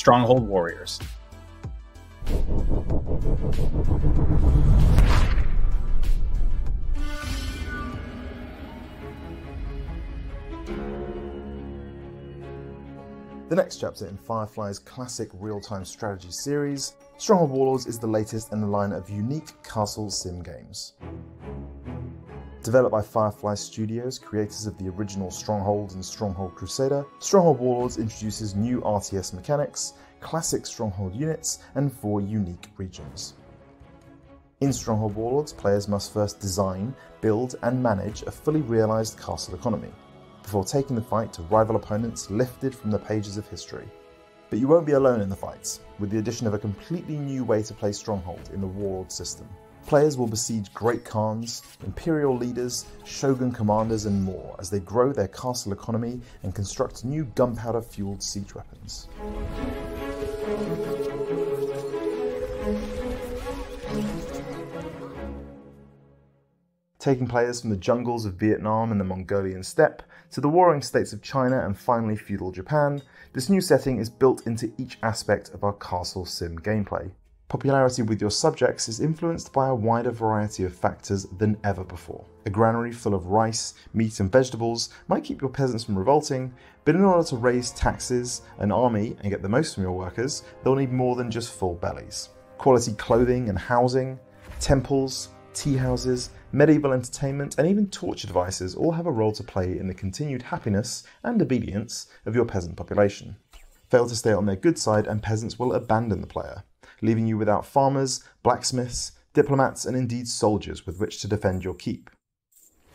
Stronghold Warriors. The next chapter in Firefly's classic real-time strategy series, Stronghold Warlords is the latest in a line of unique castle sim games. Developed by Firefly Studios, creators of the original Stronghold and Stronghold Crusader, Stronghold Warlords introduces new RTS mechanics, classic Stronghold units, and 4 unique regions. In Stronghold Warlords, players must first design, build, and manage a fully realised castle economy, before taking the fight to rival opponents lifted from the pages of history. But you won't be alone in the fights, with the addition of a completely new way to play Stronghold in the Warlord system. Players will besiege Great Khans, Imperial leaders, Shogun commanders and more as they grow their castle economy and construct new gunpowder-fueled siege weapons. Taking players from the jungles of Vietnam and the Mongolian steppe to the warring states of China and finally feudal Japan, this new setting is built into each aspect of our castle sim gameplay. Popularity with your subjects is influenced by a wider variety of factors than ever before. A granary full of rice, meat and vegetables might keep your peasants from revolting, but in order to raise taxes, an army, and get the most from your workers, they'll need more than just full bellies. Quality clothing and housing, temples, tea houses, medieval entertainment, and even torture devices all have a role to play in the continued happiness and obedience of your peasant population. Fail to stay on their good side and peasants will abandon the player, leaving you without farmers, blacksmiths, diplomats, and indeed soldiers with which to defend your keep.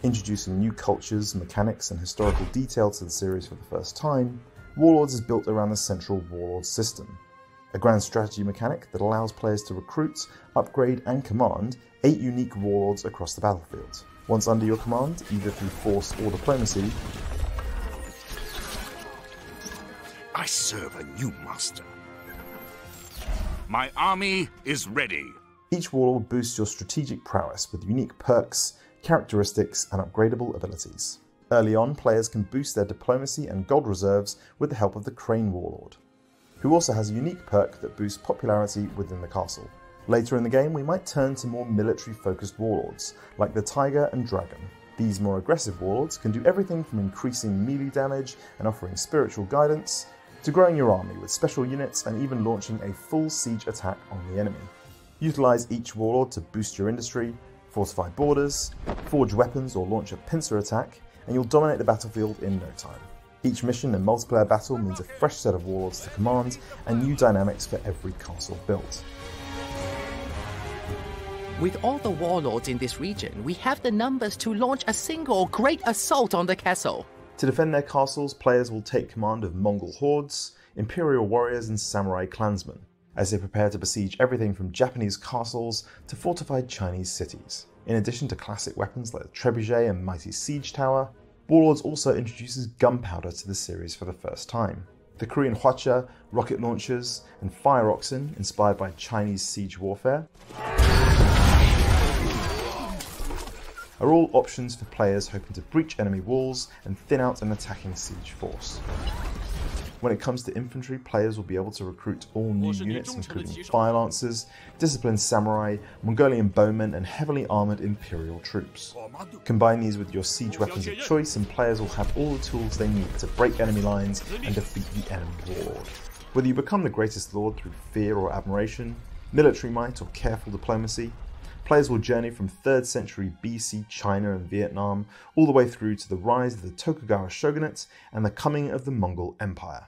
Introducing new cultures, mechanics, and historical detail to the series for the first time, Warlords is built around the central Warlord system, a grand strategy mechanic that allows players to recruit, upgrade, and command 8 unique warlords across the battlefield. Once under your command, either through force or diplomacy, I serve a new master. My army is ready. Each warlord boosts your strategic prowess with unique perks, characteristics, and upgradable abilities. Early on, players can boost their diplomacy and gold reserves with the help of the Crane Warlord, who also has a unique perk that boosts popularity within the castle. Later in the game, we might turn to more military-focused warlords, like the Tiger and Dragon. These more aggressive warlords can do everything from increasing melee damage and offering spiritual guidance, to growing your army with special units and even launching a full siege attack on the enemy. Utilize each warlord to boost your industry, fortify borders, forge weapons or launch a pincer attack, and you'll dominate the battlefield in no time. Each mission and multiplayer battle means a fresh set of warlords to command and new dynamics for every castle built. With all the warlords in this region, we have the numbers to launch a single great assault on the castle. To defend their castles, players will take command of Mongol hordes, Imperial warriors and samurai clansmen, as they prepare to besiege everything from Japanese castles to fortified Chinese cities. In addition to classic weapons like the trebuchet and mighty siege tower, Warlords also introduces gunpowder to the series for the first time. The Korean hwacha, rocket launchers, and fire oxen, inspired by Chinese siege warfare, are all options for players hoping to breach enemy walls and thin out an attacking siege force. When it comes to infantry, players will be able to recruit all new units including fire lancers, disciplined samurai, Mongolian bowmen, and heavily armoured imperial troops. Combine these with your siege weapons of choice and players will have all the tools they need to break enemy lines and defeat the enemy warlord. Whether you become the greatest lord through fear or admiration, military might or careful diplomacy, players will journey from 3rd century BC China and Vietnam all the way through to the rise of the Tokugawa shogunate and the coming of the Mongol Empire.